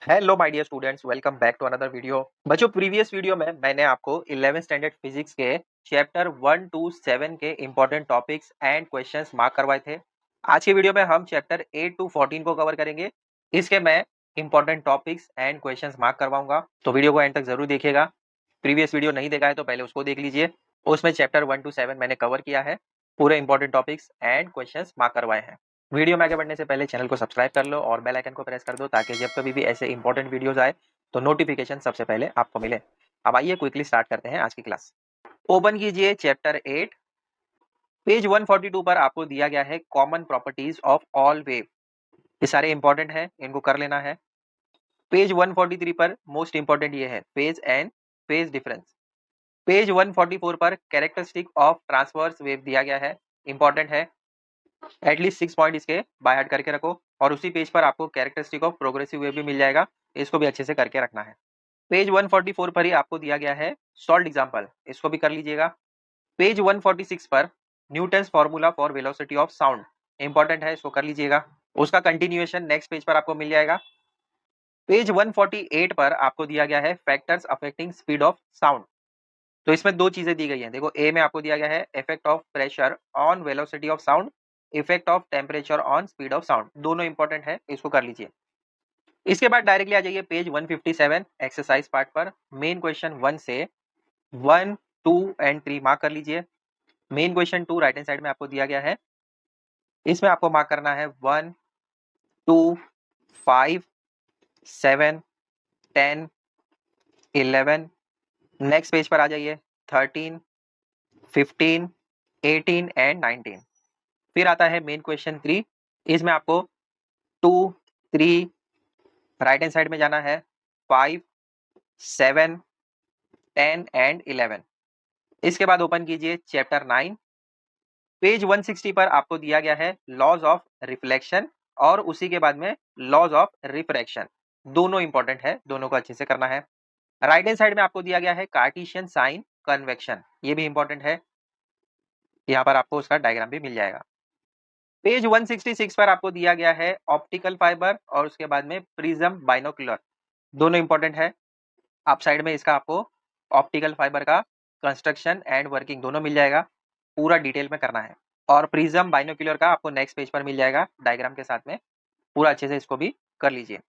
Hello my dear students, welcome back to another video. बच्चों, previous video में मैंने आपको 11th स्टैंडर्ड फिजिक्स के चैप्टर 1 to 7 के important topics and questions mark करवाए थे। आज के वीडियो में हम चैप्टर 8 to 14 को कवर करेंगे। इसके मैं important topics and questions mark करवाऊंगा, तो वीडियो को एंड तक जरूर देखिएगा। प्रीवियस वीडियो नहीं देखा है तो पहले उसको देख लीजिए। उसमें चैप्टर 1 to 7 मैंने कवर किया है, पूरे important topics and questions mark करवाए हैं। वीडियो में आगे बढ़ने से पहले चैनल को सब्सक्राइब कर लो और बेल आइकन को प्रेस कर दो, ताकि जब कभी भी ऐसे इंपॉर्टेंट वीडियोस आए तो नोटिफिकेशन सबसे पहले आपको मिले। अब आइए क्विकली स्टार्ट करते हैं आज की क्लास। ओपन कीजिए चैप्टर 8, पेज 142 पर आपको दिया गया है common properties of all wave. ये सारे इंपॉर्टेंट है, इनको कर लेना है। पेज 143 पर मोस्ट इंपॉर्टेंट ये है phase and phase difference. Page 144 पर कैरेक्टरिस्टिक ऑफ ट्रांसवर्स वेव दिया गया है, इंपॉर्टेंट है। एटलीस्ट 6 पॉइंट इसके बाय हार्ट करके रखो। और उसी पेज पर आपको कैरेक्टरिस्टिक ऑफ प्रोग्रेसिव वेव भी मिल जाएगा, इसको भी अच्छे से करके रखना है। पेज 144 पर ही आपको दिया गया है सॉल्ट एग्जांपल, इसको भी कर लीजिएगा। पेज 146 पर Newton's formula for velocity of sound, important है, इसको कर लीजिएगा। उसका कंटिन्यूएशन नेक्स्ट पेज पर आपको मिल जाएगा। पेज 148 पर आपको दिया गया है factors affecting speed of sound. तो इसमें दो चीजें दी गई हैं। देखो, ए में आपको दिया गया है effect of pressure on velocity of sound, effect of temperature on speed of sound, दोनों इंपॉर्टेंट है, इसको कर लीजिए। इसके बाद डायरेक्टली आ जाइए पेज 157 एक्सरसाइज पार्ट पर। मेन क्वेश्चन 1 से 1, 2 एंड 3 मार्क कर लीजिए। Main question 2 right hand side में आपको दिया गया है, इसमें आपको मार्क करना है 1, 2, 5, 7, 10, 11। नेक्स्ट पेज पर आ जाइए 13, 15, 18 एंड 19। फिर आता है मेन क्वेश्चन 3, इसमें आपको 2, 3 राइट हैंड साइड में जाना है, 5, 7, 10 एंड 11। इसके बाद ओपन कीजिए चैप्टर 9। पेज 160 पर आपको दिया गया है लॉज ऑफ रिफ्लेक्शन और उसी के बाद में लॉज ऑफ रिफ्रैक्शन, दोनों इंपॉर्टेंट है, दोनों को अच्छे से करना है। राइट हैंड साइड में आपको दिया गया है कार्टेशियन साइन कन्वेक्शन, ये भी इंपॉर्टेंट है, यहाँ पर आपको उसका डायग्राम भी मिल जाएगा। पेज 166 पर आपको दिया गया है ऑप्टिकल फाइबर और उसके बाद में प्रिज्म बाइनोकुलर, दोनों इंपॉर्टेंट है। आप साइड में इसका आपको ऑप्टिकल फाइबर का कंस्ट्रक्शन एंड वर्किंग दोनों मिल जाएगा, पूरा डिटेल में करना है। और प्रिज्म बाइनोकुलर का आपको नेक्स्ट पेज पर मिल जाएगा डायग्राम के साथ में, पूरा अच्छे से इसको भी कर लीजिए।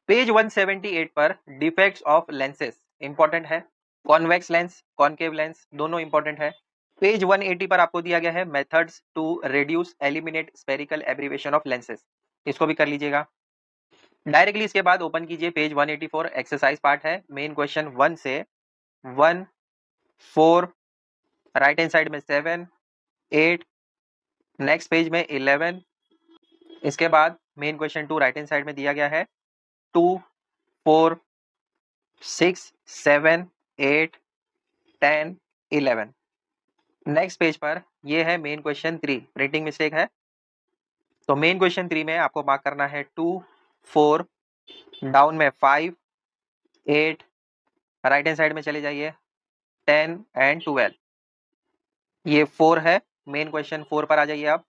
पेज 178 पर डिफेक्ट्स ऑफ लेंसेस, इंपॉर्टेंट है। कॉन्वेक्स लेंस, कॉनकेव लेंस, दोनों इंपॉर्टेंट है। पेज 180 पर आपको दिया गया है methods to reduce eliminate spherical aberration of lenses, इसको भी कर लीजिएगा। डायरेक्टली इसके बाद ओपन कीजिए पेज 184 एक्सरसाइज पार्ट है। मेन क्वेश्चन 1 से 1, 4 राइट हैंड साइड में 7, 8, नेक्स्ट पेज में 11। इसके बाद main question 2 right hand side में दिया गया है 2, 4, 6, 7, 8, 10, 11। नेक्स्ट पेज पर ये है मेन क्वेश्चन 3, प्रिंटिंग मिस्टेक है, तो मेन क्वेश्चन 3 में आपको मार्क करना है 2, 4, डाउन में 5, 8, राइट हैंड साइड में चले जाइए 10 एंड 12। ये 4 है, मेन क्वेश्चन 4 पर आ जाइए आप।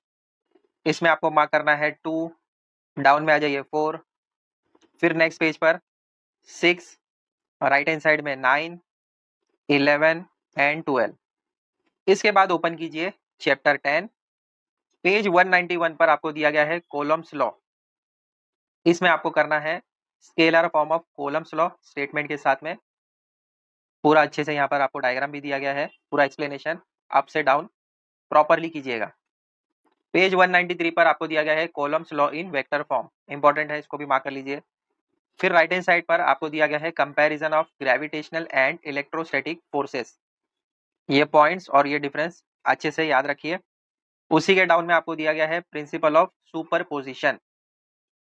इसमें आपको मार्क करना है 2, डाउन में आ जाइए 4, फिर नेक्स्ट पेज पर 6, राइट हैंड साइड में 9, 11 एंड 12। इसके बाद ओपन कीजिए चैप्टर 10। पेज 191 पर आपको दिया गया है कोलम्स लॉ। इसमें आपको करना है scalar form of Coulomb's law statement के साथ में, पूरा अच्छे से यहाँ पर आपको डायग्राम भी दिया गया है, पूरा एक्सप्लेनेशन अप से डाउन प्रॉपरली कीजिएगा। पेज 193 पर आपको दिया गया है columns law in vector form, important है, इसको भी मार्क कर लीजिए। फिर राइट हैंड साइड पर आपको दिया गया है comparison of gravitational and electrostatic forces, ये पॉइंट्स और ये डिफरेंस अच्छे से याद रखिए। उसी के डाउन में आपको दिया गया है प्रिंसिपल ऑफ सुपरपोजिशन,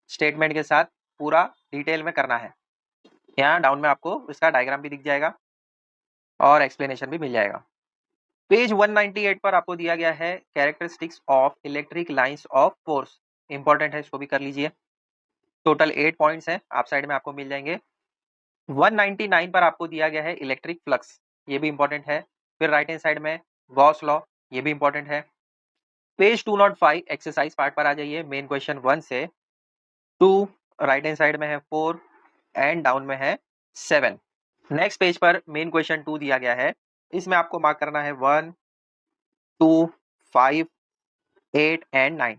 स्टेटमेंट के साथ पूरा डिटेल में करना है। यहाँ डाउन में आपको इसका डायग्राम भी दिख जाएगा और एक्सप्लेनेशन भी मिल जाएगा। पेज 198 पर आपको दिया गया है characteristics of electric lines of force, important है, इसको भी कर लीजिए। टोटल 8 पॉइंट्स हैं, आप साइड में आपको मिल जाएंगे। 199 पर आपको दिया गया है इलेक्ट्रिक फ्लक्स, ये भी इंपॉर्टेंट है। फिर राइट हैंड साइड में गॉस लॉ, ये भी इंपॉर्टेंट है। पेज 205 एक्सरसाइज पार्ट पर आ जाइए। मेन क्वेश्चन 1 से 2 राइट हैंड साइड में है 4, एंड डाउन में है 7। नेक्स्ट पेज पर मेन क्वेश्चन 2 दिया गया है, इसमें आपको मार्क करना है 1, 2, 5, 8 एंड 9।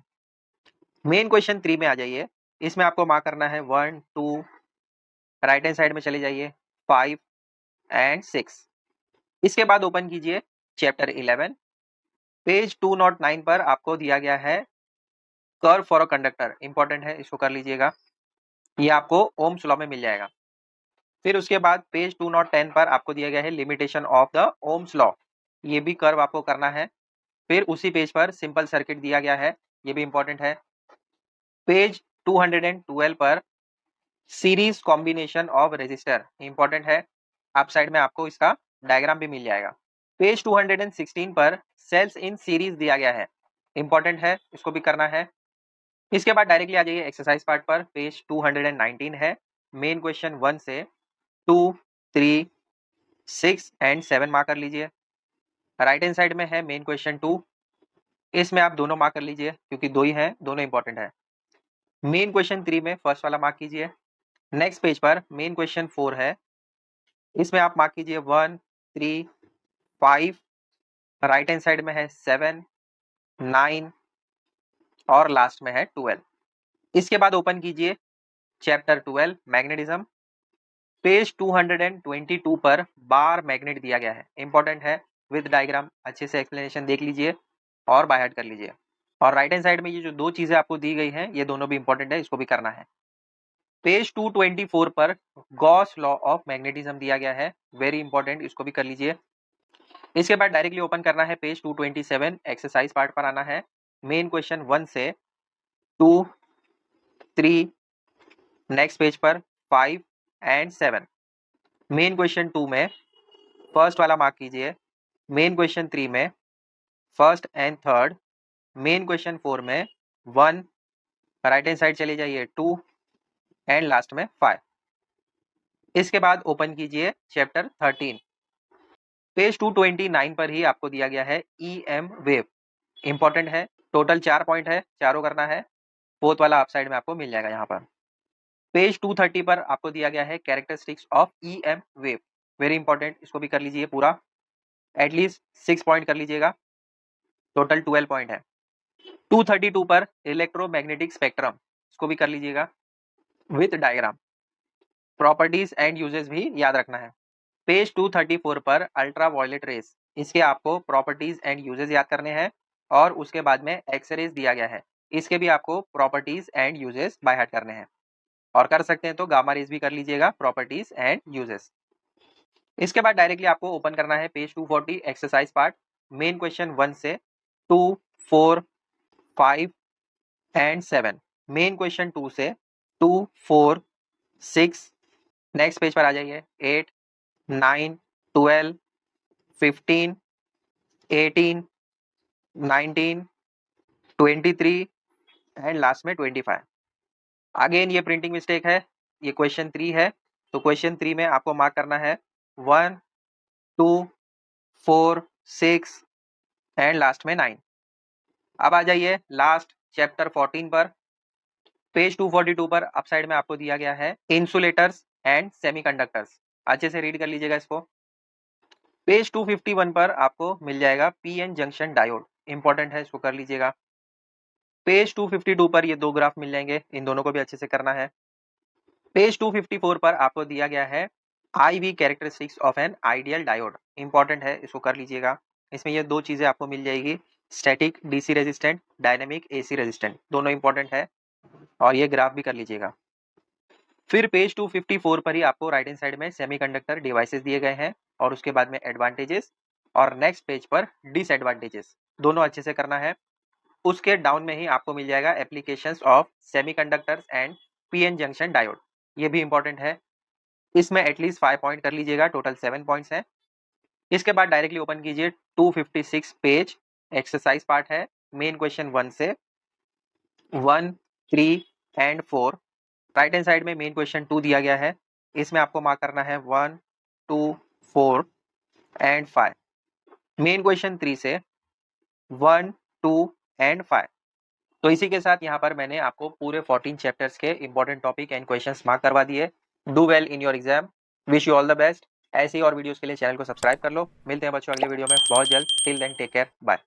मेन क्वेश्चन 3 में आ जाइए, इसमें आपको मार्क करना है 1, 2, राइट हैंड साइड में चले जाइए 5 एंड 6। इसके बाद ओपन कीजिए चैप्टर 11, पेज 209 पर आपको दिया गया है curve for a conductor, important है, इसको कर लीजिएगा, ये आपको ओम्स लॉ में मिल जाएगा। फिर उसके बाद पेज 210 पर आपको दिया गया है limitation of the Ohm's law, ये भी कर्व आपको करना है। फिर उसी पेज पर सिंपल सर्किट दिया गया है, ये भी इंपॉर्टेंट है। पेज 212 पर series combination of resistor, important है, आप साइड में आपको इसका डायग्राम भी मिल जाएगा। पेज 216 पर सेल्स इन सीरीज दिया गया है, इंपॉर्टेंट है, इसको भी करना है। इसके बाद डायरेक्टली आ जाइए एक्सरसाइज पार्ट पर, पेज 219 है, मेन क्वेश्चन 1 से 2, 3, 6 एंड 7 मार्क कर लीजिए। राइट हैंड साइड में है मेन क्वेश्चन 2, इसमें आप दोनों मार्क कर लीजिए क्योंकि दो ही हैं, दोनों इंपॉर्टेंट है। मेन क्वेश्चन 3 में फर्स्ट वाला मार्क कीजिए। नेक्स्ट पेज पर मेन क्वेश्चन 4 है, इसमें आप मार्क कीजिए 1, 3, 5, राइट हैंड साइड में है 7, 9 और लास्ट में है 12। इसके बाद ओपन कीजिए चैप्टर 12 मैग्नेटिज्म, पेज 222 पर बार मैग्नेट दिया गया है, इंपॉर्टेंट है, विद डायग्राम, अच्छे से एक्सप्लेनेशन देख लीजिए और बाय हार्ट कर लीजिए। और राइट हैंड साइड में ये जो दो चीजें आपको दी गई हैं, ये दोनों भी इंपॉर्टेंट है, इसको भी करना है। पेज 224 पर गॉस लॉ ऑफ मैग्नेटिज्म दिया गया है, वेरी इंपॉर्टेंट, इसको भी कर लीजिए। इसके बाद डायरेक्टली ओपन करना है पेज 227, एक्सरसाइज पार्ट पर आना है, मेन क्वेश्चन 1 से 2, 3, नेक्स्ट पेज पर 5 एंड 7। मेन क्वेश्चन 2 में फर्स्ट वाला मार्क कीजिए, मेन क्वेश्चन 3 में first and third, main question 4 में 1, राइट हैंड साइड चले जाइए 2 एंड लास्ट में 5। इसके बाद ओपन कीजिए चैप्टर 13, पेज 229 पर ही आपको दिया गया है EM वेव, इंपॉर्टेंट है, टोटल 4 पॉइंट है, चारों करना है, फोर्थ वाला आप साइड में आपको मिल जाएगा यहाँ पर। पेज 230 पर आपको दिया गया है characteristics of EM wave, very important, इसको भी कर लीजिए पूरा, एटलीस्ट 6 पॉइंट कर लीजिएगा, टोटल 12 पॉइंट है। 232 पर इलेक्ट्रोमैग्नेटिक स्पेक्ट्रम, इसको भी कर लीजिएगा with diagram, properties and uses भी याद रखना है। पेज 234 पर अल्ट्रा वायलेट रेस, इसके आपको प्रॉपर्टीज एंड यूजेस याद करने हैं, और उसके बाद में एक्सरेज दिया गया है, इसके भी आपको properties and uses by heart करने हैं, और कर सकते हैं तो गामा रेज भी कर लीजिएगा, प्रॉपर्टीज एंड यूजेस। इसके बाद डायरेक्टली आपको ओपन करना है page 240 exercise part, main question 1 से 2, 4, 5 एंड 7, मेन क्वेश्चन 2 से 2, 4, 6, नेक्स्ट पेज पर आ जाइए 8, 9, 12, 15, 18, 19, 23 एंड लास्ट में 25। अगेन ये प्रिंटिंग मिस्टेक है, ये क्वेश्चन 3 है, तो क्वेश्चन 3 में आपको मार्क करना है 1, 2, 4, 6 एंड लास्ट में 9। अब आ जाइए लास्ट चैप्टर 14 पर, पेज 242 पर अप साइड में आपको दिया गया है इंसुलेटर्स एंड सेमीकंडक्टर्स, अच्छे से रीड कर लीजिएगा इसको। पेज 251 पर आपको मिल जाएगा पीएन जंक्शन डायोड, इंपॉर्टेंट है, इसको कर लीजिएगा। पेज 252 पर ये दो ग्राफ मिल जाएंगे, इन दोनों को भी अच्छे से करना है। पेज 254 पर आपको दिया गया है IV characteristics of an ideal diode, important है, इसको कर लीजिएगा। इसमें ये दो चीजें आपको मिल जाएगी, static DC resistant, dynamic AC resistant, दोनों इंपॉर्टेंट है, और ये ग्राफ भी कर लीजिएगा। फिर पेज 254 पर ही आपको राइट हैंड साइड में सेमीकंडक्टर डिवाइसेस दिए गए हैं, और उसके बाद में एडवांटेजेस, और नेक्स्ट पेज पर डिसएडवांटेजेस, दोनों अच्छे से करना है। उसके डाउन में ही आपको मिल जाएगा applications of semiconductors and PN junction diode, ये भी इंपॉर्टेंट है, इसमें एटलीस्ट 5 पॉइंट कर लीजिएगा, टोटल 7 पॉइंट्स हैं। इसके बाद डायरेक्टली ओपन कीजिए 256 पेज, एक्सरसाइज पार्ट है, मेन क्वेश्चन 1 से 1, 3 एंड 4, राइट हैंड साइड में मेन क्वेश्चन 2 दिया गया है, इसमें आपको मार्क करना है 1, 2, 4 एंड 5, मेन क्वेश्चन 3 से 1, 2 एंड 5। तो इसी के साथ यहाँ पर मैंने आपको पूरे 14 चैप्टर्स के important topic and questions mark करवा दिए। Do well in your exam, wish you all the best. ऐसी और वीडियोस के लिए चैनल को सब्सक्राइब कर लो। मिलते हैं बच्चों अगले वीडियो में बहुत जल्द। Till then take care, bye.